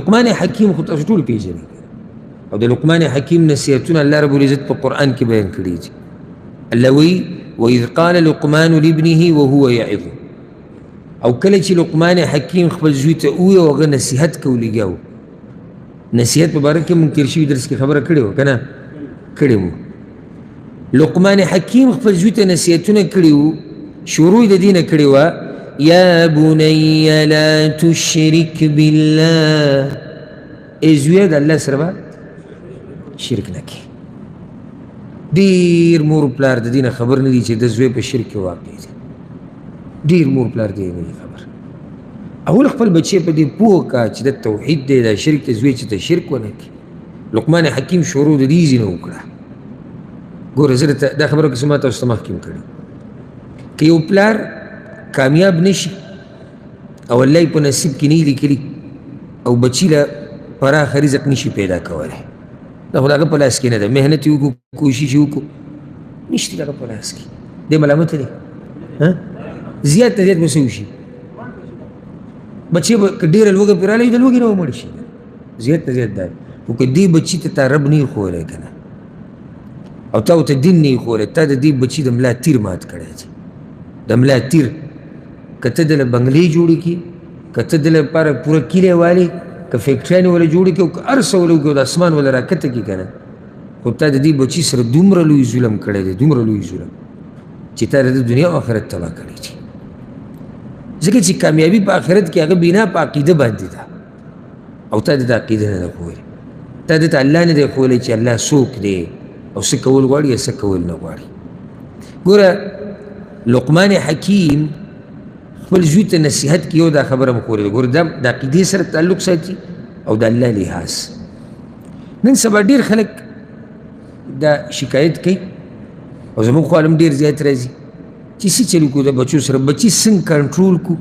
لقمان حکیم خو تاسو ټول پیژنئ او د لقمان حکیم نصیحتونه الله رب العزت په قرآن کې بیان کړي دي. الله وایي وإذ قال لقمان لابنه وهو يعظه، او کله چې لقمان حکیم خپل زوی ته ووایي او هغه نصیحت کو لګیا و. نصیحت په باره کې مونږ تېر شوي درس کې خبره کړې وه که نه کړې مو. لقمان حکیم خپل زوی ته نصیحتونه کړي وو، شروع د دې نه کړې وه یا بنی لا تشرک بالله، ای زویه د الله سره به شرک نه کړي. ډېر مور پلار د دې نه خبر نه دي چې د زوی په شرک کې واقع دي. ډېر مور پلار دې نه دي خبر. اول خپل بچی په دې پوه کا چې د توحید دی، دا شرک ته زوی چې ته شرک ونه کړي. لقمان حکیم شروع د دې ځینه وکړه. ګوره زه دا خبره که څه ما تاسو ته مخکې م کړې، که یو پلار کامیاب نشي او الله یې په نصیب کې نه لیکلي او بچي له پراخه رزق نشي پیدا کولی، دا خو د هغه په لاس کې نه ده. محنت یې وکړو، کوشش یې وکړو، نشته د هغه په لاس کې. دی ملامته دی. زیات نه زیات به څه وشي؟ بچې به که ډېره لوږه پرې راغلی د لوږې نه به مړ شي. زیات نه زیات دا خو که دې بچي ته تا رب نه یې ښوولی که نه او تا ورته دین نه یې ښوولی، تا د دې بچي د ملا تیر مات کړی دی. د ملا تیر که ته دله بنګلې جوړې کړي، که ته دله لپاره پوره کلی والې، که فیکټریانې وله جوړې کړي او که هر څه وله وکړي او د اسمان وله راکته کړي که نه، خو تا د دې بچي سره دومره لوی ظلم کړی دی، دومره لوی ظلم چې تا د دنیا او آخرت تباه کړی دی. ځکه چې کامیابي په آخرت کې هغه بنا په عقیده باندې ده او تا د ده عقیده نه ده ښوولې. تا ده ته الله نه دی ښوولی چې الله څوک دی او څه کول غواړي یا څه کول نه غواړي. ګوره لقمان حکیم خپل زوی ته نصیحت کې یو دا خبره م ښوولې ده. ګوره دا د عقیدې سره تعلق ساتي او د الله لحاظ. نن سبا ډېر خلک دا شکایت کوي او زموږ خوا هم ډېر زیات راځي چې څه چل وکړو د بچو سره، بچي څنګه کنټرول کړو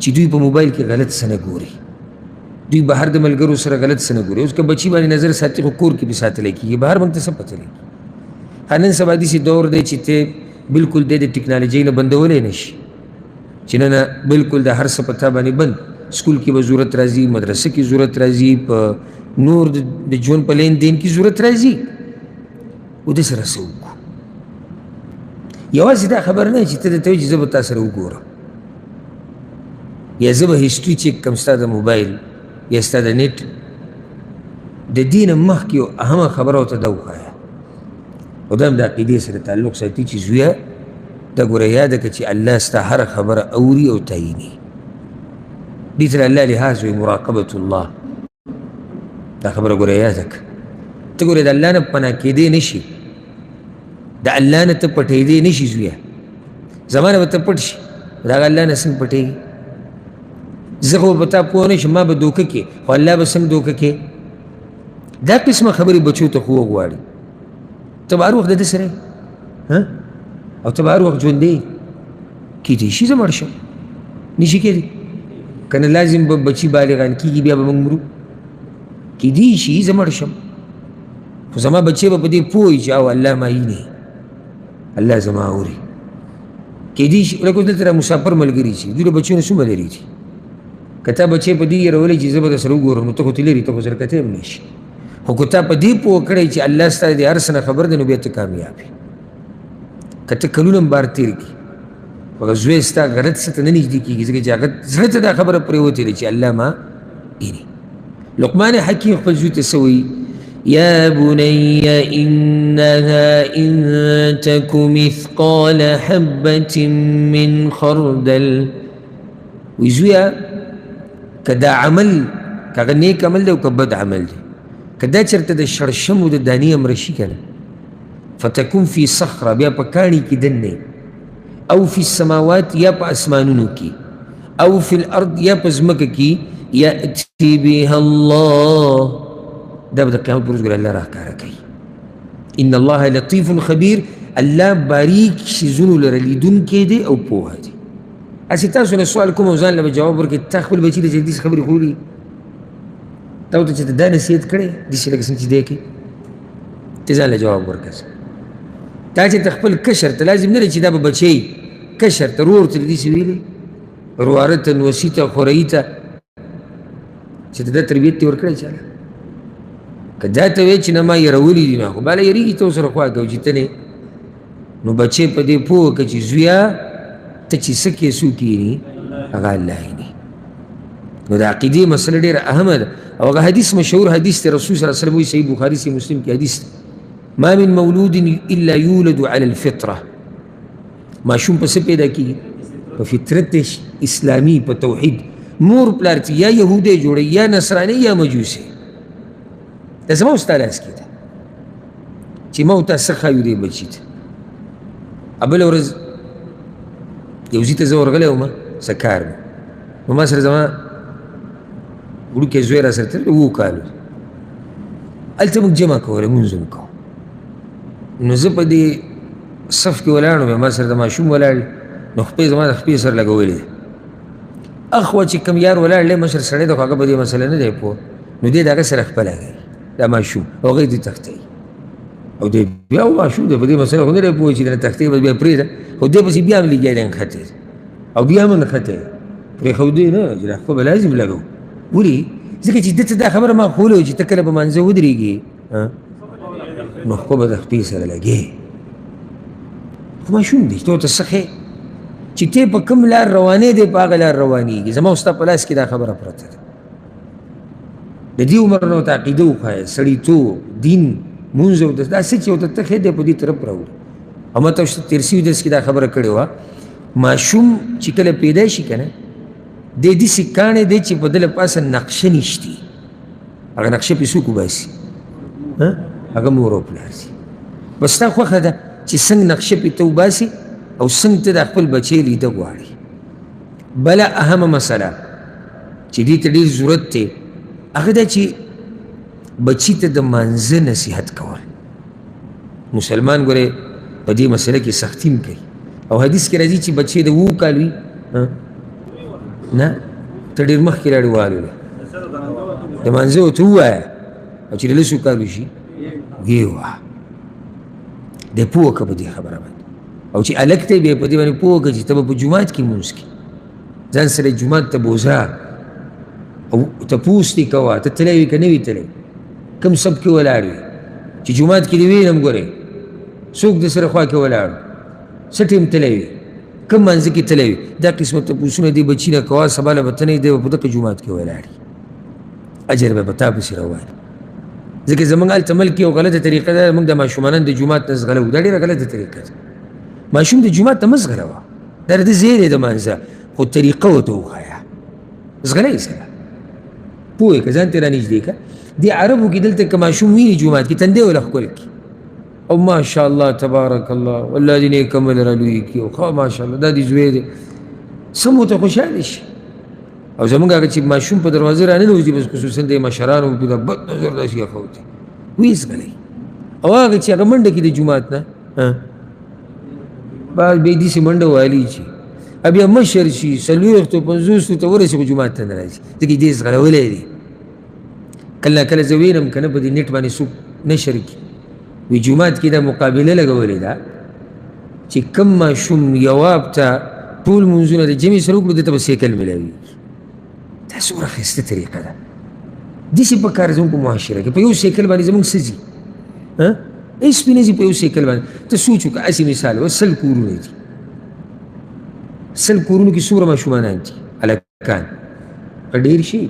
چې دوی په موبایل کې غلط څه نه ګوري، دوی بهر د ملګرو سره غلط څه نه ګوري. اوس که بچي باندې نظر ساتي خو کور کې به ساتلی کېږي، بهر باندې ته څه پته لګي. نن سبا داسې دور دی چې ته بلکل دی د ټکنالوژۍ نه بندولی نه شي چې نه بلکل د هر څه په تا باندې بند. سکول کې به ضرورت راځي، مدرسه کې ضرورت راځي، په نور د ژوند په لین دین کې ضرورت راځي. و دې سره څه وکړو؟ یوازې دا خبر نه چې ته درته وایي چې زه به تا سره وګورم یا زه به هسټري چیک کړم ستا د موبایل یا ستا د نیټ. د دې نه مخکې یو اهمه خبره ورته دا وښایه او دا هم د عقیدې سره تعلق ساتي چې زویه دا ګوره یاده کړه چې الله ستا هره خبره اوري او تعیني. دې ته د الله لحاظ وایي مراقبة الله. دا خبره ګوره یاده کړه. ته ګوره د الله نه پناه کېدی نه شي، د الله نه ته پټېدی نه شي. زویه زما نه به ته پټ شي، د هغه الله نه څنګه پټېږي؟ زه خو به تا پوه نه شم، ما به دوکه کې، خو الله به څنګه دوکه کې؟ دا قسمه خبرې بچو ته خو وغواړي. ته به هر وخت د ده سره او ته به هر وخت ژوندی کېدی شي زه مړ شم، نشي کېدی که نه لازم به بچي بالغان کېږي بیا به موږ مرو، کېدی شي زه مړ شم. خو زما بچی به په دې پوه وي چې او الله معینې، الله زما اوري. کېدی شي لکه اوس دلته را مسافر ملګري چې دوی له بچیو نه څومره لرې دي، که تا بچی په دې یېرولی چې زه به درسره وګورم نو ته خو ترې لرې، ته خو سره کتی هم نه شي. خو که تا په دې پوه کړی چې الله ستا د هر څه نه خبر دی نو بیا ته کامیاب یې. که ته کلونه هم بار تېر کړي خو هغه زوی ستا غلط څه ته نه نږدې کېږي ځکه چې هغه زړه ته دا خبره پرېوتې ده چې الله ما ویني. لقمان حکیم خپل زوی ته څه وایي؟ يا بني إنها إن تك مثقال حبة من خردل. وزویا کدا عمل کاغه نیک عمل دی او که بد عمل دی، کدا چرته د شړشمو د دانې امر شي کنه فتكون في صخره، بیا په کاڼي کې دننه، او في السماوات یا په اسمانونو کې، او في الارض یا په ځمکه کې، یأتي بها الله، دا به د قیامت پر ورځ ګوره الله راښکاره کوي. ان الله لطیف خبیر، الله باریک شیزونو لره لیدونکی دی او پوهه دی. هسې تاسو نه سوال کوم او ځان له به جواب ورکړئ، تا خپل بچي ته چې داسې خبرې ښولي، تا ورته چې ته دا نصیحت کړی داسې لکه څنګه چې دی کوي، ته ځان له جواب ورکړه. تا چې ته خپل کشر ته لازم نه دی چې دا به بچی کشر ته رور ته داسې ویلي، رواره ته، نوسي ته، خورهي ته چې د ده تربیت دې ورکړی چاله که دا ته وایې چې نه ما یېرولي دي نو خو بالا یېرېږي ته ورسره خوا کوي چې ته نه نو بچې په دې پوه وکړه چې زویا ته چې څه کې څوک کښېني هغه الله یې نو د عقیدې مسله ډېره اهمه ده او هغه حدیث مشهور حدیث دی رسول صلی الله علیه وسلم وایي صحیح بخاري صحیح مسلم کې حدیث دی ما من مولود الا یولد علی الفطره ماشوم په څه پیدا کېږي په فطرت اسلامي په توحید مور پلار چې یا یهودی جوړوي یا نصراني یا مجوسي دا زما او ستا لاس کې ده چې ما ورته څه ښایو دی بچي ته بله ورځ یو ځي ته زه ورغلی وم څه کار مې نو ما سره زما وړوکی زوی را سره تللی 7 کالو هلته موږ جمع کوله لمونځ مو کوو نو زه په دې صف کې ولاړ وم ما سره د ماشوم ولاړ نو خپې زما د خپې سره لګولې ده اخوا چې کوم یار ولاړ دی مشر سړی ده خو هغه په دې مسله نه دی پوه نو دې د هغه سره خپله کوي دا ماشوم هغه دې تښتوي او دې بیا ماشوم دی په دې مسله خو نه دی پوه چې د تښتې به بیا پرېږده خو دې پسې بیا هم لګیا دی نښتی او بیا هم نښتی پرېښودی نه چې دا خو به لازم لګو ولې ځکه چې ده ته دا خبره ما ښوولې وه چې ته کله په مانځه ودرېږي نو خو به د خپې سره لګې خو ماشوم دی ته ورته څه ښې چې ته په کوم لار روانې دی په هغه لار روانېږي زما او ستا په لاس کې دا خبره پرته ده د دې عمر نه ورته عقیده وښایه سړیتوب دین مونځ او دا څه چې ورته ته ښې دی په دې طرف راوړي او ما ته تېر سوي درس کې دا خبره کړې وه ماشوم چې کله پیدا شي که نه دی داسې کاڼی دی چې په ده له پاسه نقشه نشتي هغه نقشه پې څوک وباسي هغه مور او پلار دي بس ستا خوښه ده چې څنګه نقشه پې ته وباسي او څنګه ته د خپل بچی لیده غواړي بله اهمه مسله چې دې ته ډېر ضرورت دی هغه دا چې بچي ته د مانځه نصیحت کول مسلمان ګورې په دې مسله کې سختي هم کوي او حدیث کې راځي چې بچی د 7 کال وي نه ته ډېر مخکې لاړې والوله د مانځه ورته ووایه او چې د 10 کالو شي ویې ووایه دی پوه که په دې خبره باندې او چې هلک دی بیا په دې باندې پوه که چې ته به په جومات کې لمونځ کړي ځان سره جومات ته بوځه او تپوس دې کوه ته تللی وي که نه وي تللی کوم سب کې ولاړ وي چې جومات کې دې وینم ګورې څوک د سره خوا کې ولاړ څه ټیم تللی وي کوم منځه کې تللی وي دا قسمه تپوسونه دې بچي نه کوه سبا له به ته نه یې دی به په دغه جومات کې ولاړ اجر به په تا پسې روان ځکه زموږ هلته ملک یو غلطه طریقه ده موږ د ماشومانان د جومات نه زغلوو دا ډېره غلطه طریقه ده ماشوم د جومات ته مه زغلوه دا د ځای دی د مانځه خو طریقه ورته وښایه زغله یې سره پوه یې که ځان ترې رانږدې که دې عربو کې دلته که ماشوم ویني جومات کې تندی وله ښکل کړي او ماشاءالله تبارک الله والله دې نیک عمل رالوی کړي او ښه ماشاءالله دا دې زوی دی سم ورته خوشحاله شي او زموږ هغه چې ماشوم په دروازه راننوځي بس خصوصا د مشرانو په دا بد نظر داسې اخوتي ویې زغلی او هغه چې هغه منډه کړي د جومات نه بعض به یې داسې منډه وهلي چې بیا مشر شي 40 50 ته ورسي په جومات ته نه راځي ځکه دې زغلولی دی کله کله زه وینم که نه په دې نیټ باندې څوک نشر کړي وی جومات کې دا مقابله لګولې ده چې کوم ماشوم یواب ته ټول منځونه د جمعې سره وکړو دې ته به سیکل میلاوي دا څومره ښایسته طریقه ده داسې په کار زموږ په معاشره کې په یو سیکل باندې زموږ څه ځي هېڅ پې نه ځي په یو سیکل باندې ته سوچ وکړه هسې مثال و 100 کورونه دي 100 کورونو کې څومره ماشومانان دي هلکان ډېر شي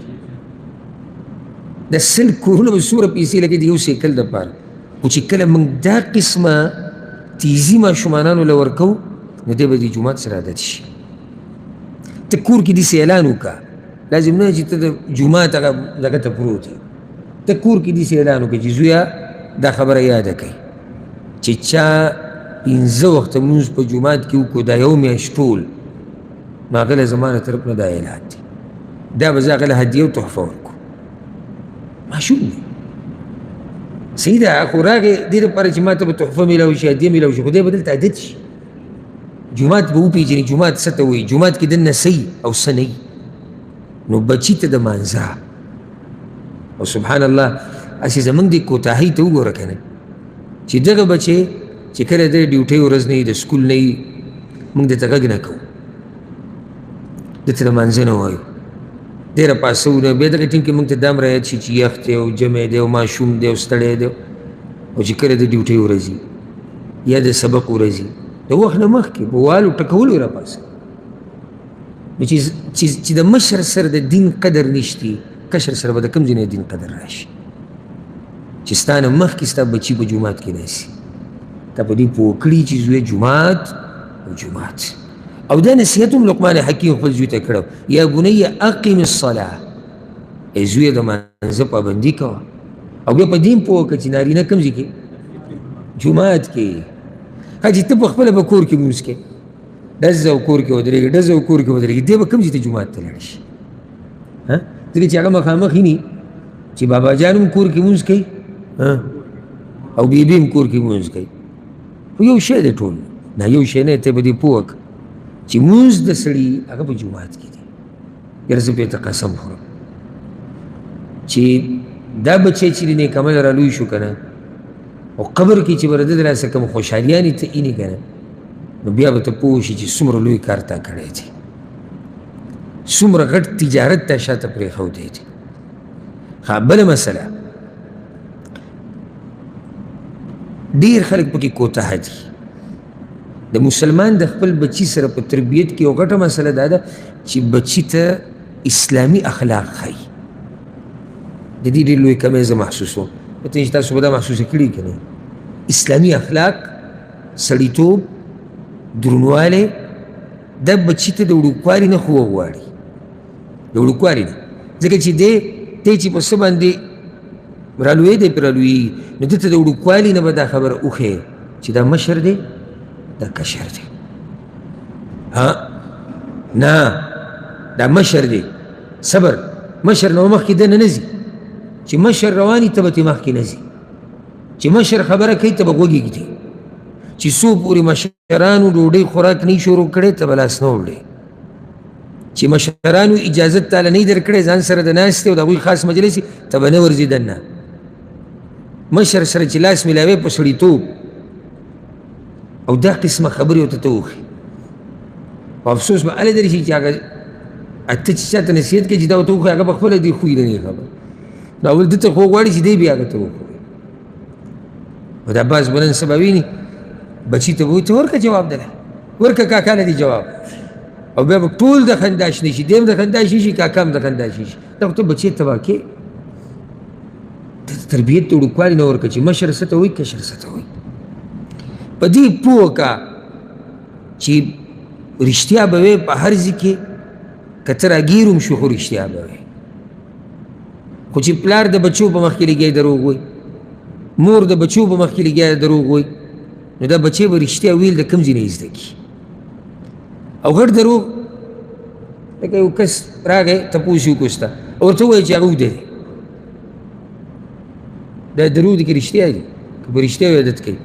د 100 کورونه به څومره پیسې لګي د یو سیکل دپاره خو چې کله موږ دا قسمه تیزي ماشومانانو له ورکوو نو دی به د جومات سره عادت شي ته کور کې داسې اعلان وکړه لازم نه چې ته د جومات هغه دغه ته پروت یې ته کور کې داسې اعلان وکړه چې زویه دا خبره یاده کړئ چې چا 15 وخته لمونځ په جومات کې وکړو دا یو میاشت ټول نو هغه له زما له طرف نه دا اعلان دی دا به زه هغه له هدیه او تحفه ورکړو ماشوم دی صحیح ده خو راغې دې دپاره چې ما ته به تحفه میلاو شي هدیه میلاو شي خو دی به دلته عادت شي جومات به وپېژني جومات څه ته وایي جومات کې دننه څه او څه نه نو بچي ته د مانځه او سبحان الله هسې زموږ دې کوتاهۍ ته وګوره که نه چې دغه بچی چې کله د ډیوټۍ ورځ نه وي د سکول نه وي موږ دې ته غږ نه کوو دې ته د مانځه نه وایو دی راپاڅو نه بیا دغه ټیم کې موږ ته دا هم رعایت شي چې یخ دی او جمع دی او ماشوم دی او ستړی دی او چې کله د ډیوټۍ ورځي یا د سبق ورځي د وخت نه مخکې په والو ټکولو یې راپاڅوي. نو چې د مشر سره د دین قدر نشتی، کشر سره به د کوم ځای نه دین قدر راشي چې ستا نه مخکې ستا بچي په جومات کې ناسي، تا په دې پوه کړي چې زوی جومات او جومات. او دا نصیحت هم لقمان حکیم خپل زوی ته کړی یا بنی اقم الصلاه، ای زویه د مانځه پابندي کوه. او بیا په دې هم پوه کړه چې نارینه کوم ځای کې؟ جومات کې. حاجي ته په خپله به کور کې لمونځ کوې، ډزه او کور کې ودرېږي، ډزه او کور کې ودرېږي، دی به کوم ځای ته جومات ته لاړ شي؟ ځکه چې هغه مخامخ ویني چې بابا جان هم کور کې لمونځ کوي او بیبي هم کور کې لمونځ کوي، خو یو شی دی ټول نه، یو شی نه. ته به دې پوه کړه چې لمونځ د سړي هغه په جومات کې دی. یاره زه بېرته قسم خورم چې دا بچی چې د نیک عمل رالوی شو که نه، او قبر کې چې به د ده دلاسه کوم خوشحالیانې ته اینې که نه، نو بیا به ته پوه شي چې څومره لوی کار تا کړی دی، څومره غټ تجارت تا شاته پرېښودی دی. بله مسله، ډېر خلک پکې کوتاه دي. د مسلمان د خپل بچي سره په تربیت کې یو غټه مسله دا ده چې بچي ته اسلامي اخلاق ښایي. د دې ډېر لوی کمی زه محسوسوم، پته چې تاسو به دا محسوسه کړي که نه. اسلامي اخلاق، سړیتوب، درونوالی، دا بچي ته د وړوکوالي نه خو وغواړي، د وړوکوالي نه. ځکه چې دی چې په څه باندې رالوی دی پرې رالویږي، نو ده ته د وړوکوالي نه به دا خبره وښیې چې دا مشر دی دا کشر دی. نه، دا مشر دی، صبر. مشر نه مخکې ده نه ځي، چې مشر رواني ته به ترې مخکې نه ځي، چې مشر خبره کوي ته به غوږ ږدي، چې څو پورې مشرانو ډوډۍ خوراک نه شروع کړی ته به لاس نه وړې، چې مشرانو اجازت تاله نه درکړی ځان سره د ناستې او د هغوی خاص مجلس ته به نه ورځي دننه. مشر سره چې لاس میلاوی په سړیتوب او دا قسمه خبرې ورته ته وښي، په افسوس به هلې درشي چې هغه ته چې چاته نصیحت کوي چې دا ورته وښایي، هغه به خپله دې خوی نه خبر، نو اول ده ته خو غواړي چې دی بیا هغه ته وښایي. او دا بعض به نن سبا ویني بچي ته به وایي ته ورکړه جواب دله، ورکړه کاکا نه دي جواب، او بیا به ټول د خندا شنه شي، دی هم د خندا شي، کاکا هم د خندا شي. دا خو ته بچی تباه کې، د تربیت د وړوکوالي نه ورکړه چې مشر څه ته وایي، کشر څه ته وایي. په دې پوه که چې رښتیا به وی په هر ځای کې، که ته راګیر هم شو خو رښتیا به وی. خو چې پلار د بچو په مخ کې لګیا دروغ وایي، مور د بچو په مخ کې لګیا دروغ وایي، نو دا بچی به رښتیا ویل د کوم ځای نه یې زده کړي. او غټ دروغ، لکه یو کس راغی تپوس یې وکړو ستا او ورته ووایي چې هغه وده دی، دا دروغ دی که رښتیا دي؟ که په رښتیا وي عادت کوي،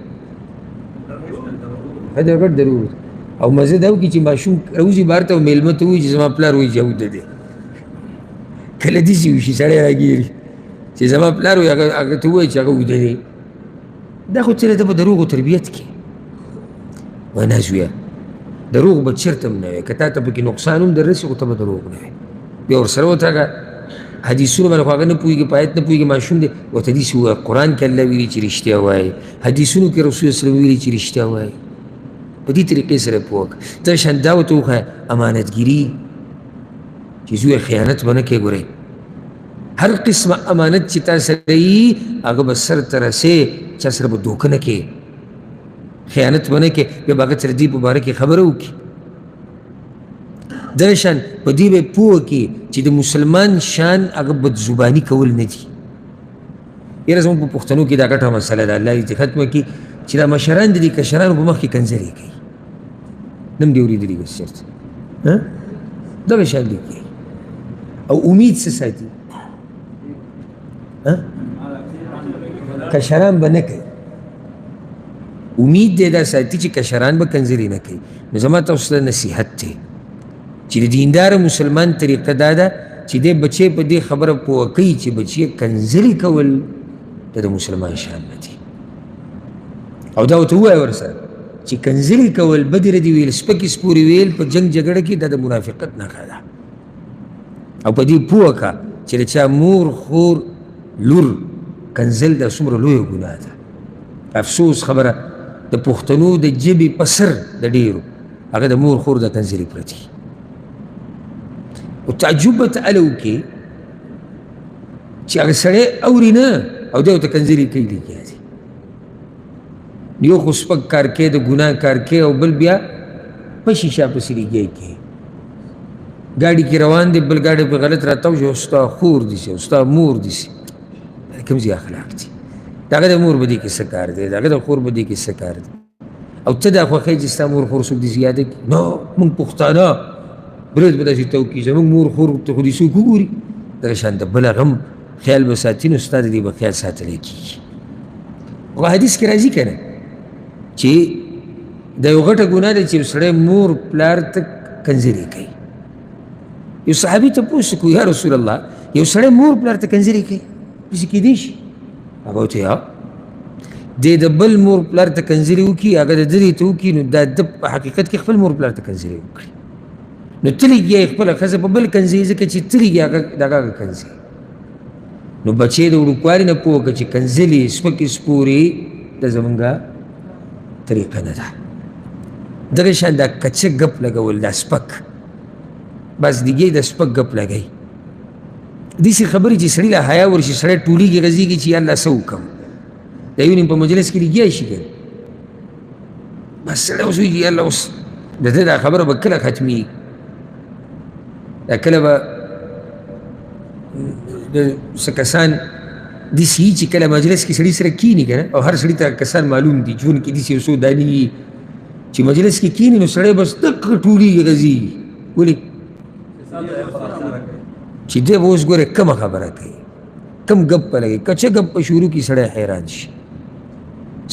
دا غټ دروغ دی. او مزه دا وکړي چې ماشوم راوځي بهر ته او مېلمه ته ووایي چې زما پلار وایي چې وده دی. کله داسې وشي سړی راګیري چې زما پلار وایي هغه ته ووایي چې هغه وده دی. دا خو څه ته په دروغو تربیت کې وینا زویه، دروغ به چېرته هم نه وي، که تا ته پکې نقصان هم در رسي خو ته به دروغ نه وي. بیا ورسره وتاږه حدیثونو باندې خو هغه نه پوهېږي، په آیت نه پوهېږي، ماشوم دی ورته داسې ووایه قرآن کې الله ویلي چې رښتیا وایي، حدیثونو کې رسول وسلم ویلي چې رښتیا وایي. په دې طریقې سره پوه کړه. ته شان دا ورته وښایه امانتګیري، چې زویه خیانت به نه کوې. ګورئ هر قسمه امانت چې تا سره وي هغه به سر ته رسې، چا سره به دوکه نه کوې، خیانت به نه کوې، بیا به هغه سره دې په باره کې خبره وکړي. دغه شان په دې به پوه کړي چې د مسلمان شان هغه بدزباني کول نه دي. یاره زموږ په پښتنو کې دا ګټه مسله ده، الله دې ختمه کړي چې دا مشران د دې کشرانو په مخ کې کنځلې کوي. نه م دې اورېدلي بس چېرته دغه شان دې کوي. او امید څه ساتي؟ کشران به نه کوي، امید دې دا ساتي چې کشران به کنځلې نه کوي. نو زما تاسو ته نصیحت دی چې د دیندار مسلمان طریقه دا ده چې دې بچی په دې خبره پوه کوي چې بچی کنځلې کول د مسلمان شان نه دي. او دا ورته ووایه ورسره چې کنځلې کول، بدې ردې ویل، سپکې سپورې ویل په جنګ جګړه کې دا د منافقت نښه ده. او په دې پوه کا چې د چا مور خور لور کنځل دا څومره لویه ګناه ده. افسوس خبره د پښتنو د ژبې په سر د ډېرو هغه د مور خور د کنځلې پرتې او تعجب به ته هله وکړې چې هغه سړی اوري نه او دی ورته کنځلې کوي لګیا دي. یو خو سپک کار کوي د ګناه کار کوي او بل بیا په شیشه پسې لګیا کوي. ګاډي کې روان دی بل ګاډي په غلط راتاو شي او ستا خور دي سي او ستا مور دي سي. کوم ځای اخلاق دي؟ د هغه د مور به دې کې څه کار دی؟ د هغه د خور به دې کې څه کار دی؟ او ته دا خوښوې چې ستا مور خور څوک دې زیاده کړي؟ نو موږ پښتانه برید به داسې ته وکړي زموږ مور خور ته خو دې څوک وګوري. دغه شان د بل هغه هم خیال به ساتي نو ستا د دې به خیال ساتلی کېږي. خو حدیث کې راځي که نه چې دا یو غټه ګناه ده چې یو سړی مور پلار ته کنځلې کوي. یو صحابي تپوس وکړو یا رسول الله یو سړی مور پلار ته کنځلې کوي داسې کېدی شي؟ هغه ورته یا دی د بل مور پلار ته کنځلې وکړي هغه د ده ته وکړي نو دا ده په حقیقت کې خپل مور پلار ته کنځلې وکړي نو ته لګیا یې خپله ښځه په بل کنځوي ځکه چې ته لګیا د هغه کنځوي. نو بچې د وړوکوالي نه پوه کړه چې کنځلې سپکې سپورې د زمونږ طریقه نه ده. دغه شان دا کچه ګپ لګول دا سپک بس دیګې د سپک ګپ لګوي. داسې خبرې چې سړي له حیا ورشي سړی ټولیږي غځېږي چې یا الله څه وکړم دا یو نیم په مجلس کې لګیا شي که بس سړی اوس وایي یا الله اوس د ده دا خبره به کله ختمېږي دا کله به څه کسان داسې وي چې کله مجلس کې سړي سره کښېني که نه او هر سړي ته کسان معلوم دي ژوند کې داسې یو څو دانې وي چې مجلس کې کښېني نو سړی بس دقه ټولیږي غځېږي. ولې چې دی به اوس ګوره کمه خبره کوي کم ګپ به لګوي کچه ګپ به شروع کړي سړی حیران شي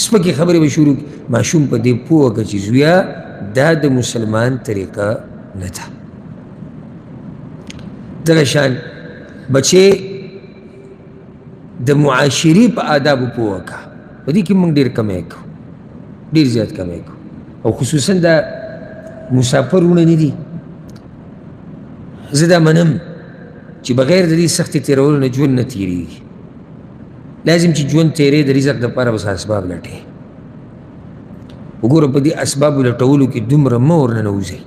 سپکې خبرې به شروع کړي. ماشوم په دې پوه کړه چې زویا دا د مسلمان طریقه نه ده. دغه شان بچې د معاشرې په آدابو پوه کړه په دې کې موږ ډېر کمی کوو ډېر زیات کمی کوو او خصوصا دا مسافر وروڼه نه دي. زه دا منم چې بغیر د دې سختې تېرولو نه ژوند نه تېرېږي. لازم چې ژوند تېرې د رزق دپاره بس اسباب لټې. وګوره په دې اسبابو لټولو کې دومره مه ورننوځئ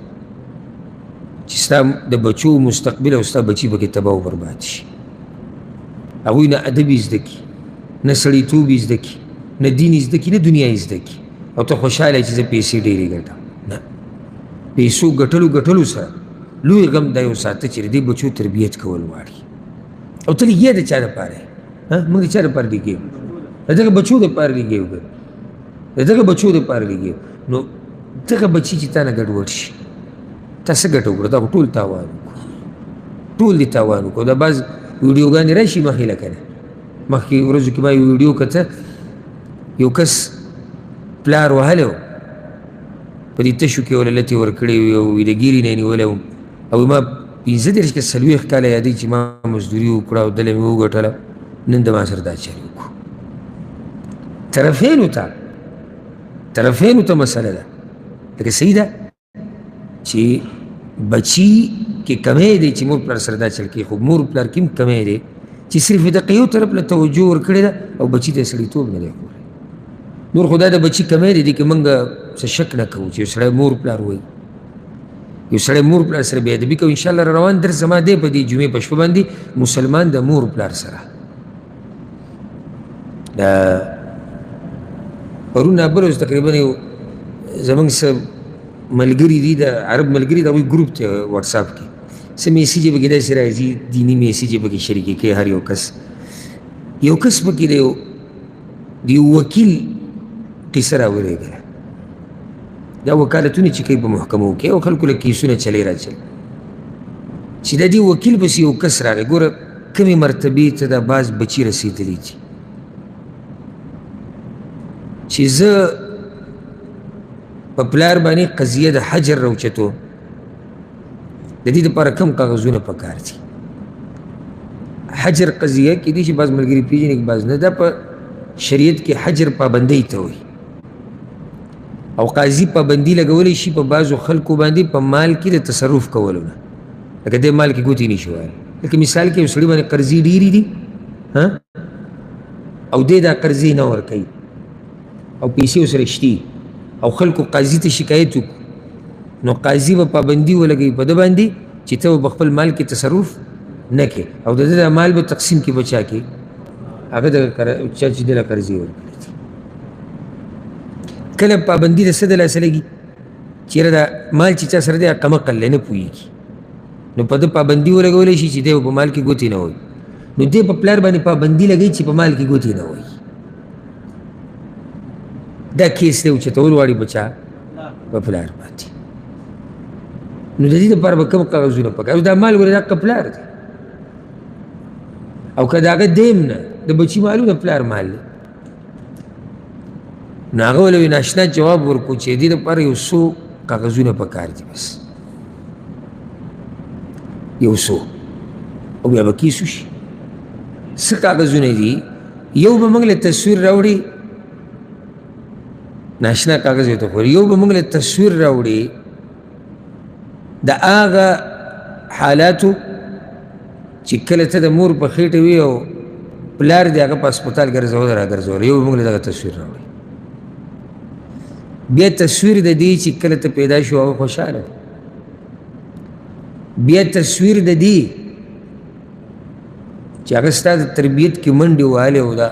چې ستا د بچو مستقبل او ستا بچي پکې تباه و برباد شي. هغوی نه ادب یې زده کړي نه سړیتوب یې زده کړي نه دین یې زده کړي نه دنیا یې زده کړي او ته خوشحاله یې چې زه پیسې ډېرې ګټم. نه پیسو ګټلو سره لوی غم دا یو ساته چې د دې بچو تربیت کول غواړي. او ته لګیا د چا دپاره یې موږ د چا دپاره لګیو د دغه بچو دپاره لګیو د دغه بچو دپاره لګیو نو دغه بچي چې تا نه ګډوډ شي تا څه ګټه وکړه دا خو ټول تاوان وکړو ټول دې تاوان وکړو. دا بعض ویډیوګانې راشي مخې لکه نه مخکې ورځو کې ما یو ویډیو کته یو کس پلار وهلی و په دې تشو کې وله لتې ورکړې وې او ویډهګیري نه یې نیولی وم او ما 15 که 40 کاله یادوي چې ما مزدوري وکړه او دله مې وګټله نن د ما سره دا چارې وکړو. طرفینو ته مسله ده لکه صحیح ده چې بچي کې کمی دی چې مور پلار سره دا چل کوي خو مور پلار کې هم کمی دی چې صرف دقه یو طرف له توجه ورکړې ده او بچي ته یې سړیتوب نه دی ښوولی. نور خو دا د بچي کمی دی که موږ څه شک نه کوو چې یو سړی مور پلار وایي یو سړی مور پلار سره بې ادبي کوي. انشاءالله روان درس زما دی په دې جمعې په شپه باندې مسلمان د مور پلار سره پرون بل ورځ تقریبا یو زموږ څه ملګري دي د عرب ملګري د هغوی ګروپ ته واټساپ کې څه میسیج یې پکې داسې راځي دیني میسیج یې پکې شریکې کوي هر یو کس پکې د یو وکیل قصه راولېږله. دا وکالتونه چې کوي په محکمو کې او خلکو له کیسونه چلی راچل چې د دې وکیل پسې یو کس راغی. ګوره کمې مرتبې ته دا بعض بچي رسېدلي دي چې زه په پلار باندې قضیه د حجر راوچتو د دې دپاره کم کاغذونه پکار دي. حجر قضیه کېدای شي بعض ملګري پېژني که بعض نه. دا په شریعت کې حجر پابندۍ ته وایي او قاضي پابندي لګولی شي په بعضو خلکو باندې په مال کې د تصرف کولو نه لکه دې مال کې ګوتې نشي وهلی لکه مثال کې یو سړي باندې قرضې ډېرې دي او دی دا قرضې نه ورکوي او پیسې ورسره شتي او خلکو قاضي ته شکایت وکړو نو قاضي به پابندي ولګوي په ده باندې چې ته به خپل مال کې تصرف نه کې او د ده دا مال به تقسیم کې به چا کې هغه د چا چې دله قرضې ورکړي دي کله پابندي د څه د لاسه لګي چېرې دا مال چې چا سره دی کم عقل نه پوهېږي نو په ده پابندي ولګولی شي چې دی په مال کې ګوتې نه وایي نو دی په پلار باندې پابندي لګوي چې په مال کې ګوتې نه وایي دا کیس دی اوچتول غواړي په چا په پلار باندې نو د دې دپاره به کوم کاغذونه پکار دا مال ولې دا پلار دی او که د هغه دیم نه د بچي مالونه پلار مال دی نو هغه ولې ناشنا جواب ورکړو چې دې دپاره یو څو کاغذونه پکار دي بس یو څو او بیا به کیس وشي څه کاغذونه دي یو به موږ له تصویر راوړي ناشنا کاغذ یو ته خوري یو به موږ له تصویر راوړي د هغه حالاتو چې کله ته د مور په خېټه وي او پلار دې هغه په هسپتال ګرځول راګرځول یو به موږ له دغه تصویر راوړي بیا تصویر د دې چې کله ته پیدا شو هغه خوشحاله بیا تصویر د دې چې هغه ستا د تربیت کې منډې وهلې او دا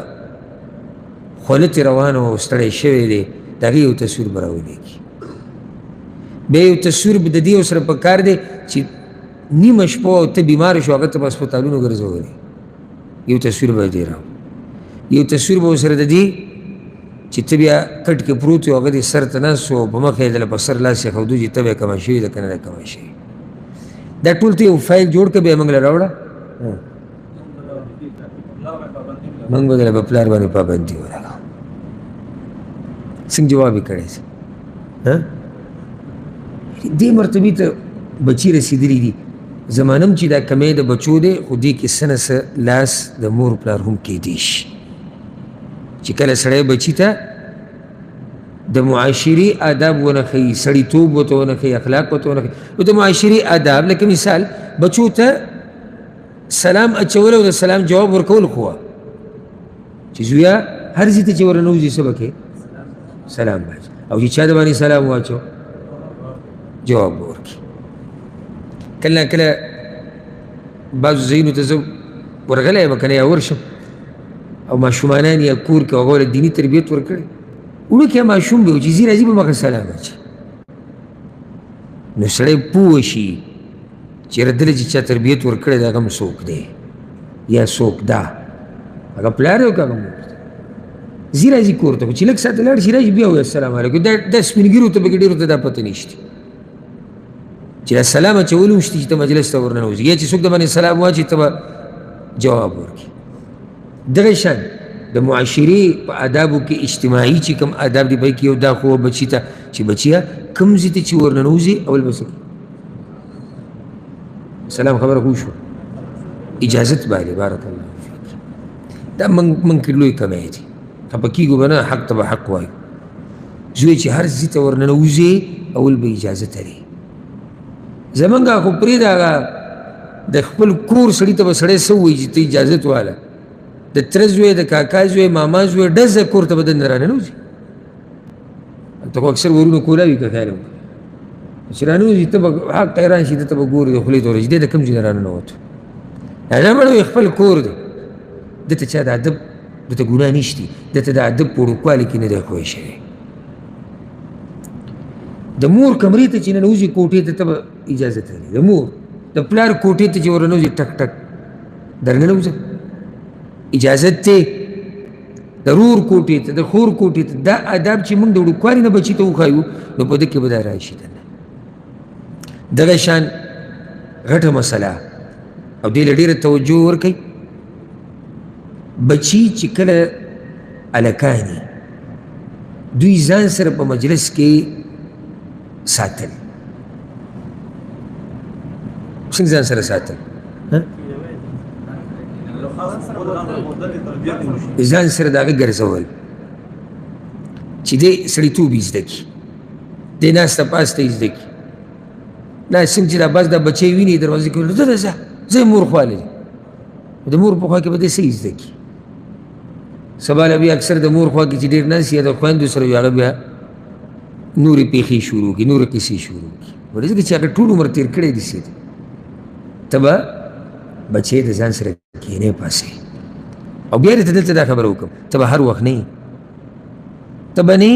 خوله ترې روانه او ستړی شوی دی د هغې یو تصویر به راولیږي بیا یو تصویر به د دې یو سره پکار دی چې نیمه شپه او ته بیماره شو هغه ته به هسپتالونو ګرځولې یو تصویر به دې راوړي یو تصویر به ورسره د دې چې ته بیا کټ کې پروت یو هغه دې سر ته ناست و په مخ یې دله په سر لاس یې ښودو چې ته به یې کمه شوي ده که نه ده کمه شوي دا ټول ته یو فایل جوړ کړه بیا موږ له راوړه موږ به دله په پلار باندې پابندي ولګو څنګه جواب یې کړی څه دې مرتبې ته بچي رسېدلي دي زمانم چې دا کمی د بچو دی خو دې کې څه نه څه لاس د مور پلار هم کیدی شي چې کله سړی بچي ته د معاشري آداب ونه ښیي سړیتوب ورته ونه ښیي اخلاق ورته ونه ښیي نو د معاشري آداب لکه مثال بچو ته سلام اچول او د سلام جواب ورکول خو چې زویا هر ځای ته چې ورنوځي څه به کوې سلام به او چې چا د باندې سلام واچو جواب به ورکړي کله نه کله بعضو ځایونو ته زه ورغلی یم که نه یا ورشم او ماشومانان یا کور کې هغه له دیني تربیت ورکړی وړوکی ماشوم به و چې ځي راځي به مخه سلام اچي نو سړی پوه شي چېرې دله چې چا تربیت ورکړی د هغه هم څوک دی یا څوک ده هغه پلار دی او که هغه مور دی ځي راځي کور ته خو چې لږ ساعته لاړ شي راشي بیا وایي السلام علیکم دا سپینګیرو ته پکې ډېرو ته دا پته نشته چې دا سلام اچول هم شته چې ته مجلس ته ورننوځي یا چې څوک د باندې سلام واچي ته به جواب ورکړي دغه شان د معاشرې په آدابو کې اجتماعي چې کوم آداب دي پکې یو دا خو بچي ته چې بچیه کوم ځای ته چې ورننوځي اول به څه سلام خبره خو شو اجازت باندې بارک الله فیک دا من کې لوی کمی دی خفه کېږو به نه حق ته به حق وایو زوی چې هر ځای ته ورننوځي اول به اجازت لري زمونږ خو پرېږده هغه د خپل کور سړي ته به سړی څه ووایي چې ته اجازت واله د تره زوی د کاکا زوی ماما زوی ډزه کور ته به دننه راننوځي هلته خو اکثر ورونه کولاوي که خیال چې راننوځي ته به حق حیران شي ده ته به ګوري د خولې ته ورځي دی د کوم ځای نه راننوتو هغه مړی خپل کور دی ده ته چا د ادب ده ته ګناه نشتي ده ته د ادب په وړوکوالي کې نه دی ښوی شوی د مور کمرې ته چې ننوځي کوټې ته ته به اجازت لري د مور د پلار کوټې ته چې ورننوځي ټک ټک درننوځه اجازت دی د رور کوټې ته د خور کوټې ته دا آداب چې موږ د وړوکوالي نه بچي ته وښایو نو په ده کې به دا راشي دننه دغه شان غټه مسله او دې له ډېره توجه ورکوئ بچي چې کله هلکان دوی ځان سره په مجلس کې ساتل څنګه ځان سره ساتل ځان سره د هغه ګرځول چې دی سړیتوب یې زده کړي دی ناسته پاسته یې زده کړي دا څنګه چې دا بس دا بچی ویني دروازې کې ورته ځه زه مور خواله دي د مور په خوا کې به دی څه زده کړي سبا له بیا اکثر د مور خوا کې چې ډېر ناست یا د خویندو سره وي هغه بیا نورې پېښې شروع کړي نورې قصې شروع کړي ولې ځکه چې هغه ټول عمر تېر کړی دي سي ته به بچې د ځان سره کښېنې پاسې او بیا دې ته دلته دا خبره وکړم ته به هر وخت نه یې ته به نه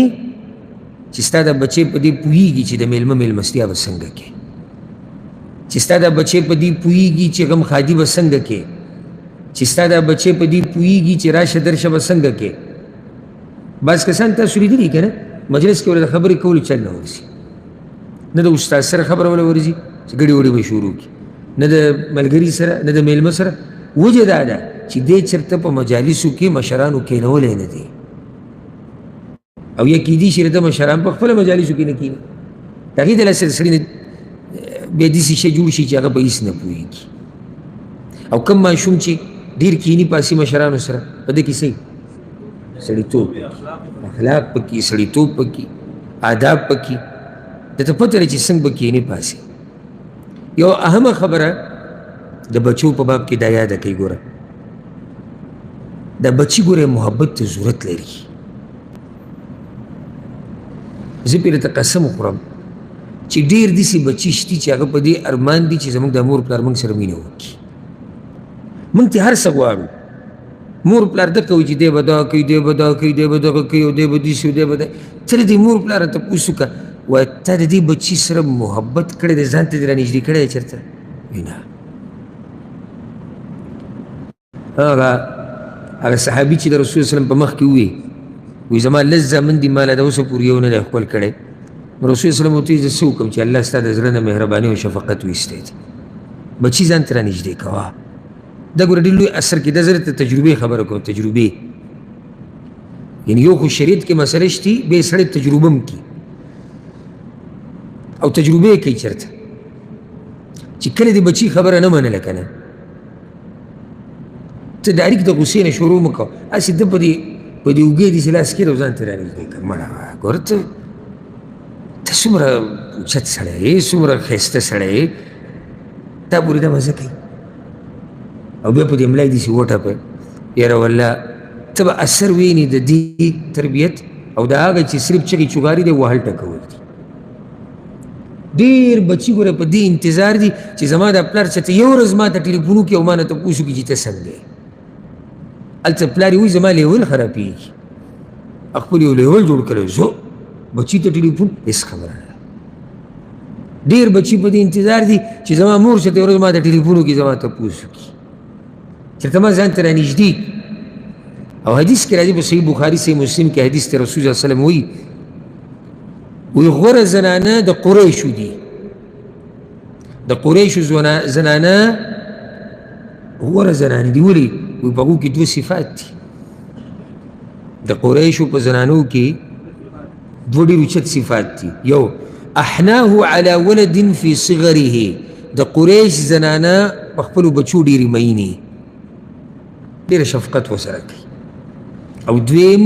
چې ستا د بچې په دې پوهېږي چې د میلمه میلمستیا به څنګه کې چې ستا د بچې په دې پوهېږي چې غم خادي به څنګه کې چې ستا د بچې په دې پوهېږي چې راشه درشه به څنګه کې بعض کسان تاسو لیدلي که نه مجلس کې ورته د خبرې کولو چل نه ورځي نه د استاد سره خبره وله ورځي چې ګډې وډې به شروع کړي نه د ملګري سره نه د میلمه سره وجه دا ده چې دې چېرته په مجالسو کې مشرانو کېنولی نه دی او یا کیدي شي د مشران په خپله مجالسو کې نه کېني هغې د لاسه د سړي نه بیا داسې شی جوړ شي چې هغه به هېڅ نه پوهېږي او کوم ماشوم چې ډېر کیني پاسي مشرانو سره په ده کې څه سړیتوب اخلاق پکې سړیتوب پکې آداب پکې درته پته لري چې څنګه به کیني پاسي یو اهمه خبره د بچو په باب کې دا یاده کوي ګوره د بچي ګوره محبت ته ضرورت لري زه پرې ته قسم وخورم چې ډېر داسې بچي شتي چې هغه په دې ارمان دي چې زموږ د مور پلار موږ سره مینه وکړي موږ ته هر څه غواړو مور پلار ده کوي چې دی به دا کوي دی به دا کوي دی به دغه کوي او دی به داسې او دی به ته د دې مور پلاره تپوس وکړه وایه تا د دې بچي سره محبت کړی دی ځان ته دې رانږدې کړی دی چېرته نه هغه صحابي چې د رسول وسلم په مخ کې ووی وایي زما لس زامن دي ما لا د اوسه پورې یو نه دی خپل کړی رسول وسلم ورته وایي زه څه وکړم چې الله ستا د زړه نه مهرباني او شفقت وایستی دی بچي ځان ته رانږدې کوه دا ګوره ډېر لوی اثر کې دا زه درته تجربې خبره کوم تجربې یعنې یو خو شریعت کې مسله شتي بیا یې سړی تجربه هم کي او تجربې یې کوي چېرته چې کله د بچي خبره نه منله که نه ته ډایرکټ د غوسې نه شروع مه کوه هسې ده په دې اوږې داسې لاس کېږده او ځان ته رانږدې کړه مړه ګوره ته څومره اوچت سړی یې څومره ښایسته سړی یې تا پورې دا مزه کوي او بیا په دې ملای داسې وټپه یاره والله ته به اثر وینې د دې تربیت او د هغه چې صرف چغې چوغاري دی وهل ټکول دي ډېر بچي ګوره په دې انتظار دي چې زما د پلار چېرته یو ورځ ما ته ټلیفون وکړي او ما نه تپوس وکړي چې ته څنګه یې هلته پلار یې وایي زما لیول خرابېږي خپل یو لیول جوړ کړی زه بچي ته ټلیفون هېڅ خبره نه ډېر بچي په دې انتظار دي چې زما مور چېرته یو ورځ ما ته ټلیفون وکړي زما تپوس وکړي چېرته ما ځان ته رانږدې او حدیث کې راځي په صحیح بخاري صحیح مسلم کې حدیث ته رسول صلی الله علیه وسلم وایي غوره زنانه د قریشو دي د قریشو زنانه غوره زنانې دي ولې وایي په هغو کې دوه صفات دي د قریشو په زنانو کې دوه ډېر اوچت صفات دي یو احناه علی ولد فی صغره د قریش زنانه په خپلو بچو ډېرې مینې ډېره شفقت ورسره کوي او دویم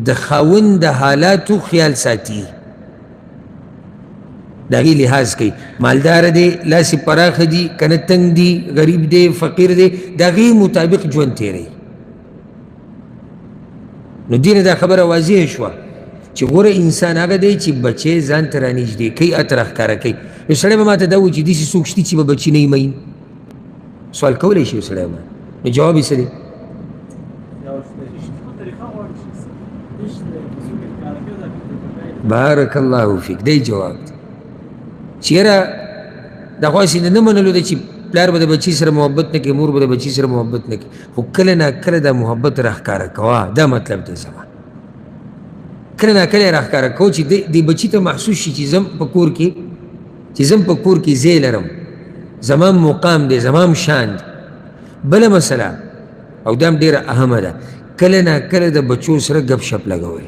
د خاوند د حالاتو خیال ساتي د هغې لحاظ کوي مالدار دی لاسې پراخه دي که نه تنګ دي غریب دی فقیر دی د هغې مطابق ژوند تېروي نو دې نه دا خبره واضحه شوه چې غوره انسان هغه دی چې بچی ځان ته رانږدې کوي عطر ښکاره کوي یو سړی به ما ته دا وایي چې داسې څوک شته چې به بچي نه وي مین سوال کولی شي یو سړی به نو جواب یې څه دی بارک الله فیک دی جواب دی چې یاره دا خو هسې نه منلو دی چې پلار به د بچي سره محبت نه کوي مور به د بچي سره محبت نه کوي خو کله ناکله دا محبت راښکاره کوه دا مطلب دی زما کله ناکله یې راښکاره کوه چې دې بچي ته محسوس شي چې زم په کور کې ځای لرم زما مقام دی زما شان دی بله مسله او دا هم ډېره اهمه ده کله ناکله د بچو سره ګپ شپ لګول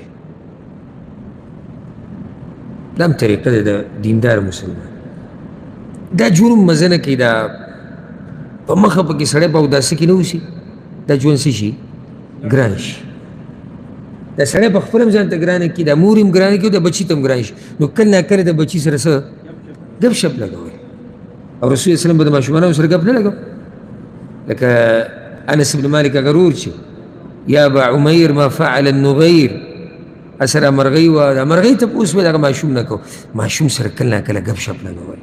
دا هم طریقه ده د دیندار مسلمان دا ژوند مزه نه کوي دا په مخه پکې سړی په اوداسه کې نه اوسي دا ژوند څه شي ګران شي دا سړی په خپله هم ځان ته ګرانه کړي دا مور هم ګرانه کړي او د بچي ته هم ګران شي نو کله ناکله د بچي سره څه ګپ شپ لګول او رسول الله به د ماشومانو سره ګپ نه لګو لکه انس بن مالک اگر ورشي یا ابا عمیر ما فعل النغیر اسره مرغۍ وه دا مرغۍ ته اوس به دغه ماشوم نه کو ماشوم سره کله نه کله ګپ شپ لګول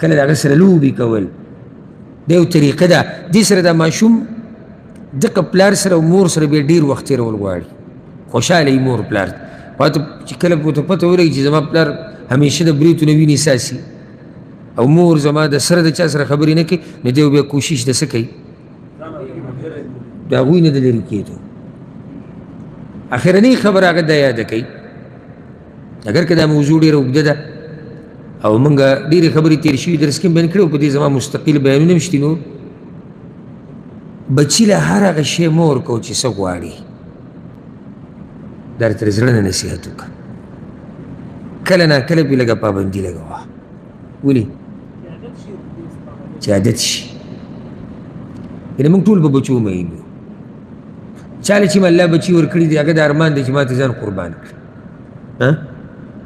کله د هغه سره لوبې کول دا یو طریقه ده دې سره دا ماشوم دغه پلار سره او مور سره بیا ډېر وخت تېرول غواړي خوشحاله وي مور پلار پاته چې کله ورته پته ولګي چې زما پلار همیشه د بریتونه وینې ساسي او مور زما د سره د چا سره خبرې نه کوي نو دی بیا کوشش د څه کوي د هغوی نه د لرې کېدو اخرنۍ خبره هغه دا یاده کوي اگر که دا موضوع ډېره اوږده ده او موږ ډېرې خبرې تېرې شوي درس کې بیان کړی او په دې زما مستقل بیانونه هم شتي نور بچي له هر هغه شی مه ورکوه چې څه غواړي دا درته د زړه نه نصیحت وکړه کله ناکله پرې لږه پابندي لګوه ولې چې عادت شي یعنې موږ ټول به بچو مین یو چا له چې م الله بچي ورکړي دي هغه د ارمان دی چې ما ته ځان قربان کړي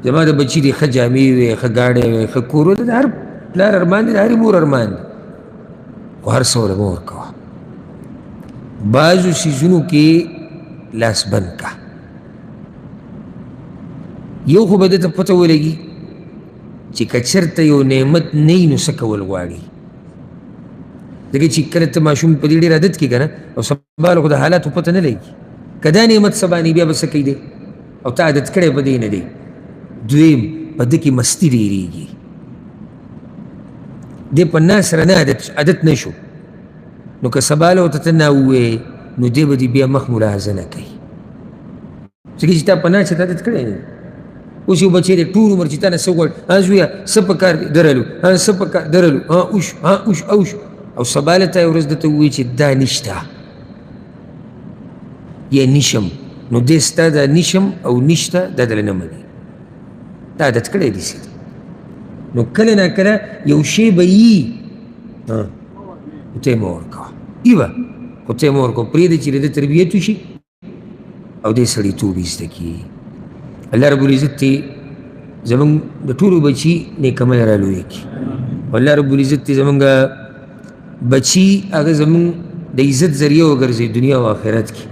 زما د بچي دي ښه جامې وې ښه ګاډی وې ښه کور وې د هر پلار ارمان دی د هرې مور ارمان دی خو هر څه ورله مه ورکوه بعضو څیزونو کې لاس بند کا یو خو به دته پته ولګي چې که چېرته یو نعمت نه وي نو څه کول غواړي ځکه چې کله ته ماشوم په دې ډېر عادت کړي که نه او سبا له خو د حالاتو پته نه لګي که دا نعمت سبا نه بیا به څه کوي دی او ته عادت کړی په دې نه دی دویم په ده کې مستي ډېرېږي دی په ناس سره نه عادت نه شو نو که سبا له ورته ته نه ووایې نو دی به دې بیا مخ ملاحظه نه کوي ځکه چې تا په ناس ته عادت کړی نه اوس یو بچی دی ټول عمر چې تا نه څه غواړي زویه څه په کار دی درلو څه په کار درلو اوش اوش اوش او سبا له ته یو ورځ درته ووایي چې دا نشته یا نشم نو دی ستا دا نشم او نشته دا دله نه مني دا عادت کړی دی سي نو کله ناکله یو شی به یي خو ته یې مه ورکوه ای به خو ته یې مه ورکوه پرېږده چې د ده تربیت وشي او دی سړیتوب یې زده کړي الله رب العزت ته زمونږ د ټولو بچي نیکمۍ را لویې کړي الله رب العزت ته زمونږ بچي هغه زمونږ د عزت ذریعه وګرځي دنیا او آخرت کې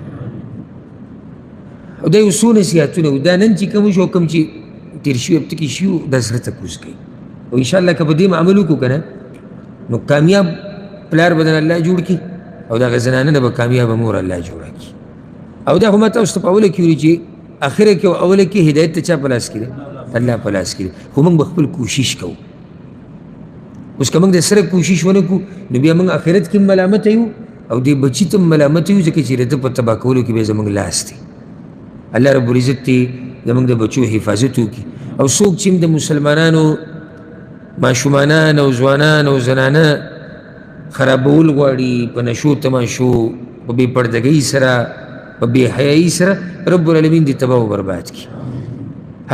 او دا یو څو نصیحتونه و دا نن چې کوم شو کوم چې تېر شوي هفته کې شي دا زړه ته کوز کوي او انشاءالله که په دې عمل وکړو که نه نو کامیاب پلار به دن الله جوړ کړي او دغه زنانه نه به کامیابه مور الله جوړه کړي او دا خو ما تاسو ته په اوله کې ویلي چې اخره کې او اوله کې هدایت ته چا په لاس کې دی الله په لاس کې دی خو موږ به خپل کوشش کوو اوس که موږ د سره کوشش ونه کړو نو بیا موږ آخرت کې ملامته یو او دې بچي ته ملامته یو ځکه چې د ده په تباه کولو کې بیا زموږ لاس دی الله رب العزت ته زموږ د بچو حفاظت وکړي او څوک چې د مسلمانانو ماشومانان او ځوانان او زنانه خرابول غواړي په نشو تماشو په بې پردګۍ سره په بې حیایي سره رب العالمین دې تباه و برباد کړي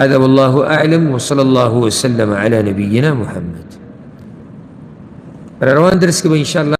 هذا والله اعلم وصلى الله وسلم على نبينا محمد روان درس کې به انشاءالله